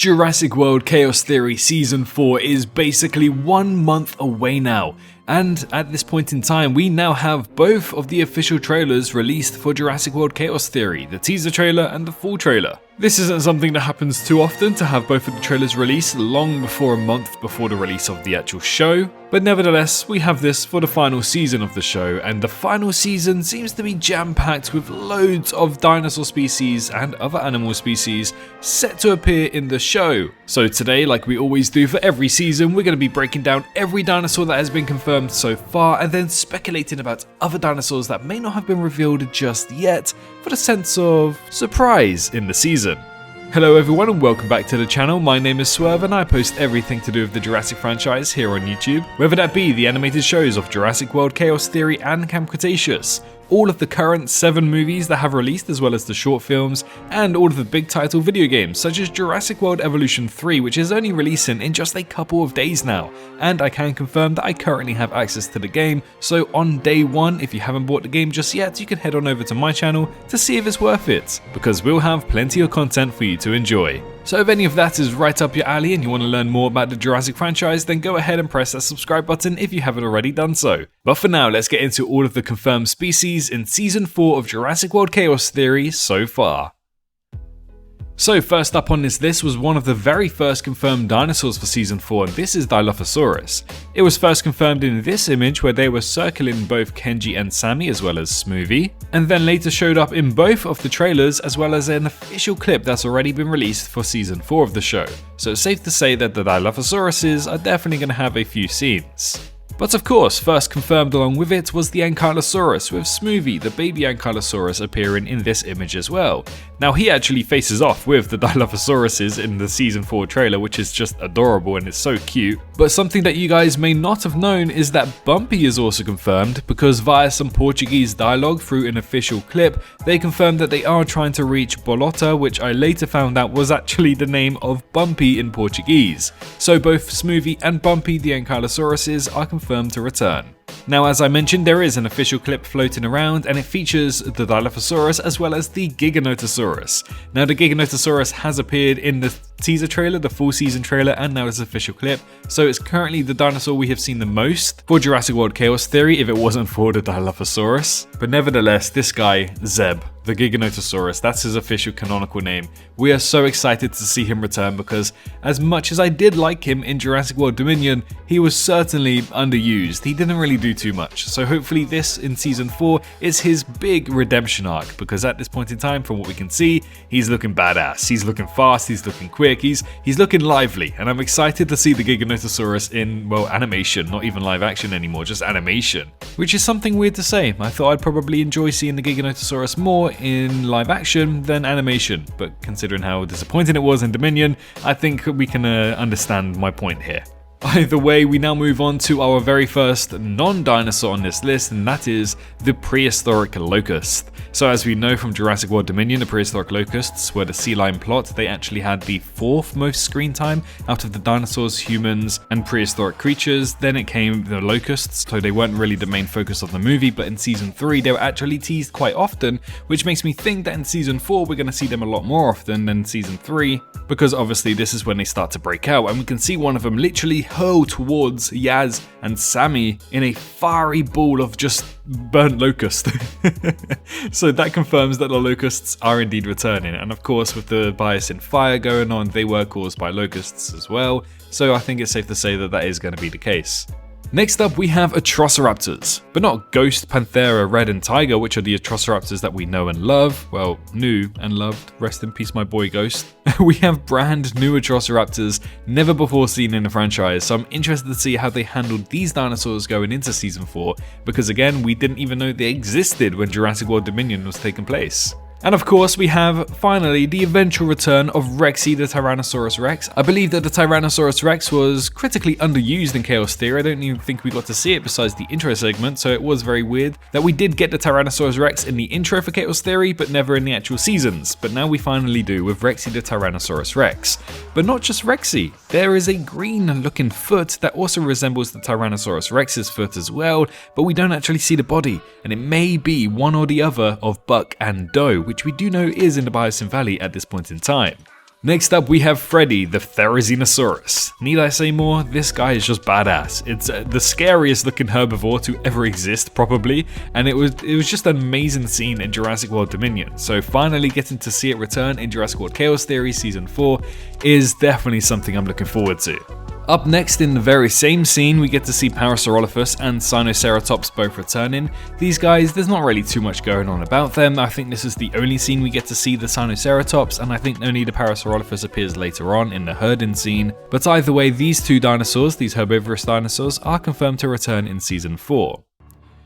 Jurassic World Chaos Theory Season 4 is basically 1 month away now, and at this point in time we now have both of the official trailers released for Jurassic World Chaos Theory, the teaser trailer and the full trailer. This isn't something that happens too often, to have both of the trailers released long before a month before the release of the actual show, but nevertheless we have this for the final season of the show, and the final season seems to be jam-packed with loads of dinosaur species and other animal species set to appear in the show. So today, like we always do for every season, we're going to be breaking down every dinosaur that has been confirmed so far and then speculating about other dinosaurs that may not have been revealed just yet for the sense of surprise in the season. Hello everyone and welcome back to the channel. My name is Swerve and I post everything to do with the Jurassic franchise here on YouTube, whether that be the animated shows of Jurassic World Chaos Theory and Camp Cretaceous, all of the current 7 movies that have released as well as the short films, and all of the big title video games such as Jurassic World Evolution 3, which is only releasing in just a couple of days now, and I can confirm that I currently have access to the game, so on day 1, if you haven't bought the game just yet, you can head on over to my channel to see if it's worth it, because we'll have plenty of content for you to enjoy. So if any of that is right up your alley and you want to learn more about the Jurassic franchise, then go ahead and press that subscribe button if you haven't already done so. But for now, let's get into all of the confirmed species in Season 4 of Jurassic World Chaos Theory so far. So first up on this list was one of the very first confirmed dinosaurs for Season 4, and this is Dilophosaurus. It was first confirmed in this image where they were circling both Kenji and Sammy as well as Smoothie, and then later showed up in both of the trailers as well as an official clip that's already been released for Season 4 of the show. So it's safe to say that the Dilophosauruses are definitely going to have a few scenes. But of course, first confirmed along with it was the Ankylosaurus, with Smoothie, the baby Ankylosaurus, appearing in this image as well. Now he actually faces off with the Dilophosauruses in the Season 4 trailer, which is just adorable and it's so cute. But something that you guys may not have known is that Bumpy is also confirmed, because via some Portuguese dialogue through an official clip, they confirmed that they are trying to reach Bolota, which I later found out was actually the name of Bumpy in Portuguese. So both Smoothie and Bumpy, the Ankylosauruses, are confirmed to return. Now, as I mentioned, there is an official clip floating around and it features the Dilophosaurus as well as the Giganotosaurus. Now, the Giganotosaurus has appeared in the teaser trailer, the full season trailer, and now this official clip, so it's currently the dinosaur we have seen the most for Jurassic World Chaos Theory if it wasn't for the Dilophosaurus. But nevertheless, this guy, Zeb, the Giganotosaurus, that's his official canonical name. We are so excited to see him return because as much as I did like him in Jurassic World Dominion, he was certainly underused. He didn't really do too much. So hopefully this in Season 4 is his big redemption arc, because at this point in time, from what we can see, he's looking badass. He's looking fast, he's looking quick, he's looking lively, and I'm excited to see the Giganotosaurus in, well, animation, not even live action anymore, just animation. Which is something weird to say. I thought I'd probably enjoy seeing the Giganotosaurus more in live action than animation, but considering how disappointing it was in Dominion, I think we can understand my point here. Either way, we now move on to our very first non-dinosaur on this list, and that is the prehistoric locust. So as we know from Jurassic World Dominion, the prehistoric locusts were the sea lion plot. They actually had the 4th most screen time out of the dinosaurs, humans, and prehistoric creatures. Then it came the locusts, so they weren't really the main focus of the movie, but in Season 3 they were actually teased quite often, which makes me think that in Season 4 we're going to see them a lot more often than Season 3, because obviously this is when they start to break out, and we can see one of them literally hurl towards Yaz and Sammy in a fiery ball of just burnt locust. So that confirms that the locusts are indeed returning, and of course with the bias in fire going on, they were caused by locusts as well, so I think it's safe to say that that is going to be the case. Next up we have Atrociraptors, but not Ghost, Panthera, Red and Tiger, which are the Atrociraptors that we know and love, well, knew and loved, rest in peace my boy Ghost. We have brand new Atrociraptors, never before seen in the franchise, so I'm interested to see how they handled these dinosaurs going into Season 4, because again, we didn't even know they existed when Jurassic World Dominion was taking place. And of course, we have, finally, the eventual return of Rexy the Tyrannosaurus Rex. I believe that the Tyrannosaurus Rex was critically underused in Chaos Theory. I don't even think we got to see it besides the intro segment, so it was very weird that we did get the Tyrannosaurus Rex in the intro for Chaos Theory, but never in the actual seasons. But now we finally do with Rexy the Tyrannosaurus Rex. But not just Rexy. There is a green-looking foot that also resembles the Tyrannosaurus Rex's foot as well, but we don't actually see the body, and it may be one or the other of Buck and Doe, which we do know is in the Biosyn Valley at this point in time. Next up, we have Freddy, the Therizinosaurus. Need I say more? This guy is just badass. It's the scariest looking herbivore to ever exist, probably, and it was just an amazing scene in Jurassic World Dominion. So finally getting to see it return in Jurassic World Chaos Theory Season 4 is definitely something I'm looking forward to. Up next, in the very same scene, we get to see Parasaurolophus and Sinoceratops both returning. These guys, there's not really too much going on about them. I think this is the only scene we get to see the Sinoceratops, and I think only the Parasaurolophus appears later on in the herding scene. But either way, these two dinosaurs, these herbivorous dinosaurs, are confirmed to return in Season 4.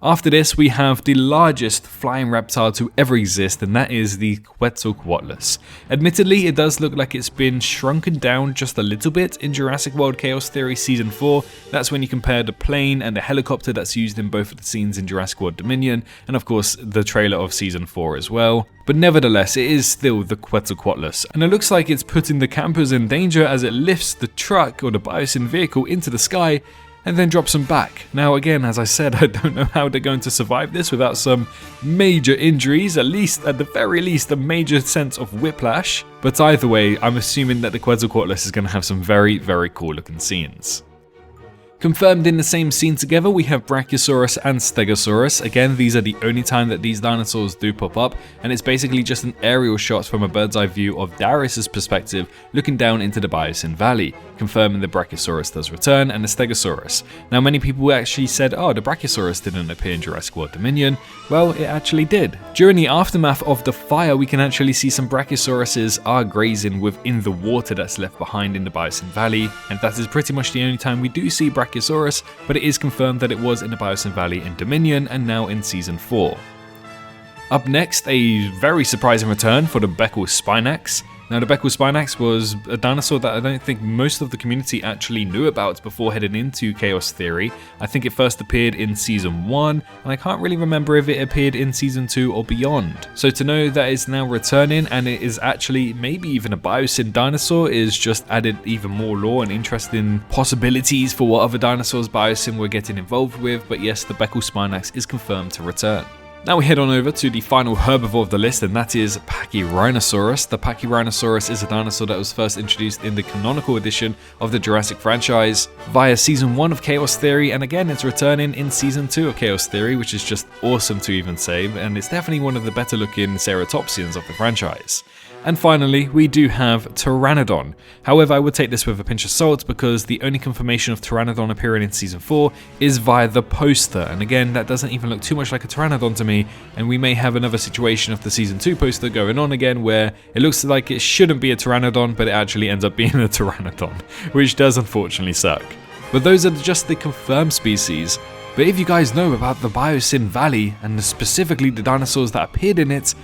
After this, we have the largest flying reptile to ever exist, and that is the Quetzalcoatlus. Admittedly, it does look like it's been shrunken down just a little bit in Jurassic World Chaos Theory Season 4. That's when you compare the plane and the helicopter that's used in both of the scenes in Jurassic World Dominion, and of course the trailer of Season 4 as well. But nevertheless, it is still the Quetzalcoatlus, and it looks like it's putting the campers in danger as it lifts the truck or the biosyn vehicle into the sky and then drops them back. Now again, as I said, I don't know how they're going to survive this without some major injuries, at the very least a major sense of whiplash. But either way, I'm assuming that the Quetzalcoatlus is going to have some very, very cool looking scenes. Confirmed in the same scene together, we have Brachiosaurus and Stegosaurus. Again, these are the only time that these dinosaurs do pop up, and it's basically just an aerial shot from a bird's eye view of Darius's perspective looking down into the Biosyn Valley, confirming the Brachiosaurus does return and the Stegosaurus. Now, many people actually said, oh, the Brachiosaurus didn't appear in Jurassic World Dominion. Well, it actually did. During the aftermath of the fire, we can actually see some Brachiosauruses are grazing within the water that's left behind in the Biosyn Valley, and that is pretty much the only time we do see Brachiosaurus, but it is confirmed that it was in the Biosyn Valley in Dominion and now in Season 4. Up next, a very surprising return for the Beckel Spinax. Now, the Beckel Spinax was a dinosaur that I don't think most of the community actually knew about before heading into Chaos Theory. I think it first appeared in Season 1, and I can't really remember if it appeared in Season 2 or beyond. So to know that it's now returning and it is actually maybe even a Biosyn dinosaur is just added even more lore and interesting possibilities for what other dinosaurs Biosyn were getting involved with. But yes, the Beckel Spinax is confirmed to return. Now we head on over to the final herbivore of the list, and that is Pachyrhinosaurus. The Pachyrhinosaurus is a dinosaur that was first introduced in the canonical edition of the Jurassic franchise via Season 1 of Chaos Theory, and again it's returning in Season 2 of Chaos Theory, which is just awesome to even say, and it's definitely one of the better looking ceratopsians of the franchise. And finally, we do have Pteranodon. However, I would take this with a pinch of salt because the only confirmation of Pteranodon appearing in Season 4 is via the poster. And again, that doesn't even look too much like a Pteranodon to me, and we may have another situation of the Season 2 poster going on again where it looks like it shouldn't be a Pteranodon, but it actually ends up being a Pteranodon, which does unfortunately suck. But those are just the confirmed species. But if you guys know about the Biosyn Valley, and specifically the dinosaurs that appeared in it,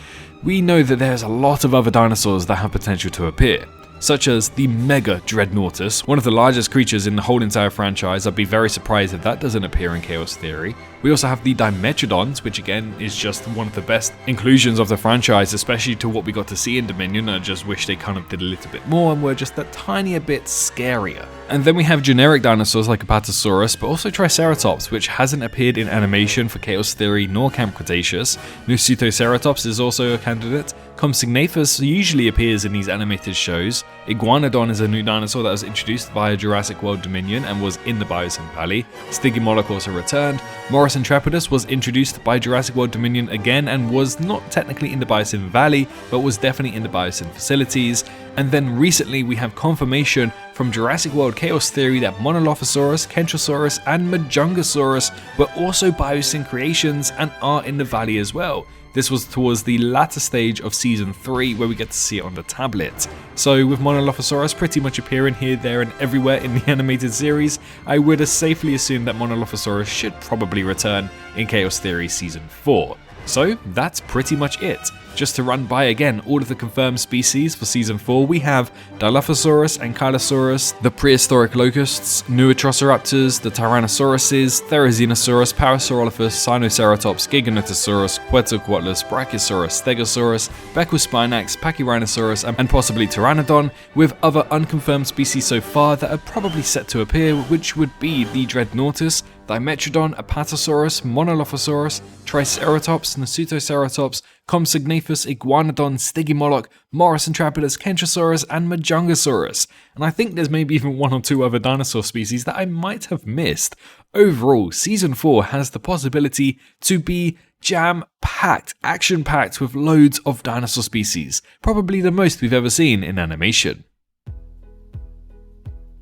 we know that there's a lot of other dinosaurs that have potential to appear, such as the Mega Dreadnoughtus, one of the largest creatures in the whole entire franchise. I'd be very surprised if that doesn't appear in Chaos Theory. We also have the Dimetrodons, which again is just one of the best inclusions of the franchise, especially to what we got to see in Dominion. I just wish they kind of did a little bit more and were just a tiny bit scarier. And then we have generic dinosaurs like Apatosaurus, but also Triceratops, which hasn't appeared in animation for Chaos Theory nor Camp Cretaceous. Nusutoceratops is also a candidate. Compsognathus usually appears in these animated shows. Iguanodon is a new dinosaur that was introduced via Jurassic World Dominion and was in the Biosyn Valley. Stygimoloch also returned. Morris Intrepidus was introduced by Jurassic World Dominion again and was not technically in the Biosyn Valley, but was definitely in the Biosyn facilities. And then recently we have confirmation from Jurassic World Chaos Theory that Monolophosaurus, Kentrosaurus, and Majungasaurus were also Biosyn creations and are in the valley as well. This was towards the latter stage of Season 3 where we get to see it on the tablet. So with Monolophosaurus pretty much appearing here, there, and everywhere in the animated series, I would safely assume that Monolophosaurus should probably return in Chaos Theory Season 4. So that's pretty much it. Just to run by again all of the confirmed species for Season 4, we have Dilophosaurus, Ankylosaurus, the prehistoric locusts, Nuatroceraptors, the Tyrannosauruses, Therizinosaurus, Parasaurolophus, Sinoceratops, Giganotosaurus, Quetzalcoatlus, Brachiosaurus, Stegosaurus, Beckel Spinax, Pachyrhinosaurus, and possibly Pteranodon, with other unconfirmed species so far that are probably set to appear, which would be the Dreadnoughtus, Dimetrodon, Apatosaurus, Monolophosaurus, Triceratops, Nasutoceratops, Compsognathus, Iguanodon, Stygimoloch, Morrisontrapalus, Kentrosaurus, and Majungasaurus. And I think there's maybe even one or two other dinosaur species that I might have missed. Overall, Season 4 has the possibility to be jam-packed, action-packed with loads of dinosaur species. Probably the most we've ever seen in animation.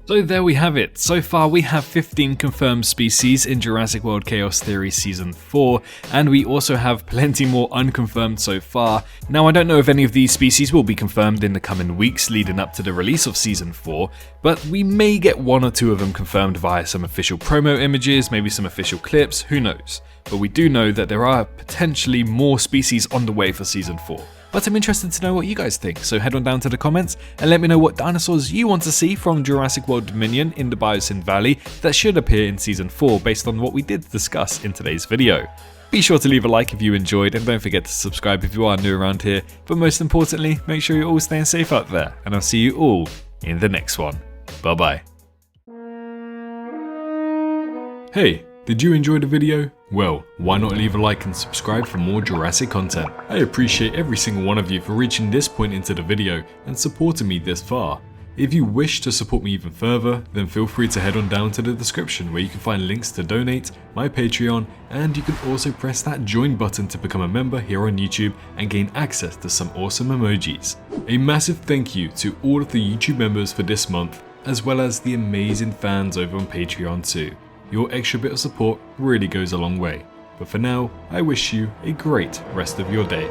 So there we have it. So far we have 15 confirmed species in Jurassic World Chaos Theory Season 4, and we also have plenty more unconfirmed so far. Now I don't know if any of these species will be confirmed in the coming weeks leading up to the release of Season 4, but we may get one or two of them confirmed via some official promo images, maybe some official clips, who knows. But we do know that there are potentially more species on the way for Season 4. But I'm interested to know what you guys think, so head on down to the comments and let me know what dinosaurs you want to see from Jurassic World Dominion in the Biosyn Valley that should appear in Season 4 based on what we did discuss in today's video. Be sure to leave a like if you enjoyed, and don't forget to subscribe if you are new around here, but most importantly, make sure you're all staying safe out there, and I'll see you all in the next one. Bye bye. Hey! Did you enjoy the video? Well, why not leave a like and subscribe for more Jurassic content? I appreciate every single one of you for reaching this point into the video and supporting me this far. If you wish to support me even further, then feel free to head on down to the description where you can find links to donate, my Patreon, and you can also press that join button to become a member here on YouTube and gain access to some awesome emojis. A massive thank you to all of the YouTube members for this month, as well as the amazing fans over on Patreon too. Your extra bit of support really goes a long way. But for now, I wish you a great rest of your day.